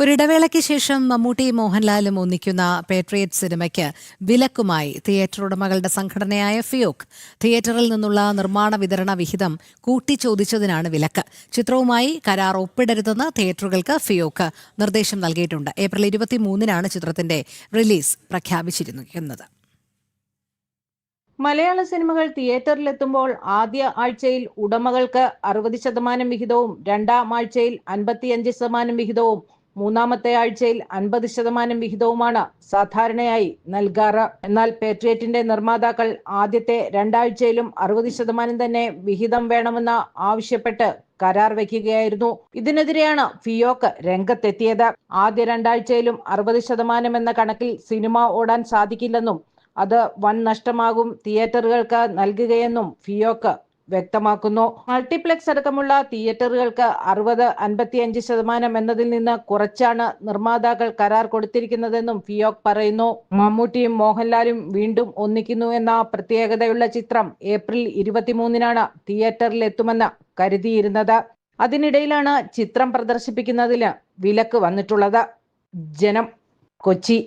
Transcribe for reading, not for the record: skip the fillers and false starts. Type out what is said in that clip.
ഒരിടവേളയ്ക്ക് ശേഷം മമ്മൂട്ടിയും മോഹൻലാലും ഒന്നിക്കുന്ന പേട്രിയറ്റ് സിനിമയ്ക്ക് വിലക്കുമായി തിയേറ്റർ ഉടമകളുടെ സംഘടനയായ ഫിയോക്. തിയേറ്ററിൽ നിന്നുള്ള നിർമ്മാണ വിതരണ വിഹിതം കൂട്ടിച്ചോദിച്ചതിനാണ് വിലക്ക്. ചിത്രവുമായി കരാർ ഒപ്പിടരുതെന്ന് തിയേറ്ററുകൾക്ക് ഫിയോക് നിർദ്ദേശം നൽകിയിട്ടുണ്ട്. ഏപ്രിൽ 23-നാണ് ചിത്രത്തിന്റെ റിലീസ് പ്രഖ്യാപിച്ചിരിക്കുന്നത്. മലയാള സിനിമകൾ തിയേറ്ററിലെത്തുമ്പോൾ ആദ്യ ആഴ്ചയിൽ ഉടമകൾക്ക് 60% വിഹിതവും രണ്ടാം ആഴ്ചയിൽ 55% വിഹിതവും മൂന്നാമത്തെ ആഴ്ചയിൽ 50% വിഹിതവുമാണ് സാധാരണയായി നൽകാറ്. എന്നാൽ പേട്രിയറ്റിന്റെ നിർമ്മാതാക്കൾ ആദ്യത്തെ രണ്ടാഴ്ചയിലും 60% തന്നെ വിഹിതം വേണമെന്ന് ആവശ്യപ്പെട്ട് കരാർ വയ്ക്കുകയായിരുന്നു. ഇതിനെതിരെയാണ് ഫിയോക് രംഗത്തെത്തിയത്. ആദ്യ രണ്ടാഴ്ചയിലും 60% എന്ന കണക്കിൽ സിനിമ ഓടാൻ സാധിക്കില്ലെന്നും അത് വൻ നഷ്ടമാകും തിയേറ്ററുകൾക്ക് നൽകുകയെന്നും ഫിയോക് വ്യക്തമാക്കുന്നു. മൾട്ടിപ്ലക്സ് അടക്കമുള്ള തിയേറ്ററുകൾക്ക് 60-55% എന്നതിൽ നിന്ന് കുറച്ചാണ് നിർമ്മാതാക്കൾ കരാർ കൊടുത്തിരിക്കുന്നതെന്നും ഫിയോക് പറയുന്നു. മമ്മൂട്ടിയും മോഹൻലാലും വീണ്ടും ഒന്നിക്കുന്നു എന്ന പ്രത്യേകതയുള്ള ചിത്രം ഏപ്രിൽ 23-നാണ് തിയേറ്ററിലെത്തുമെന്ന് കരുതിയിരുന്നത്. അതിനിടയിലാണ് ചിത്രം പ്രദർശിപ്പിക്കുന്നതിന് വിലക്ക് വന്നിട്ടുള്ളത്. ജനം, കൊച്ചി.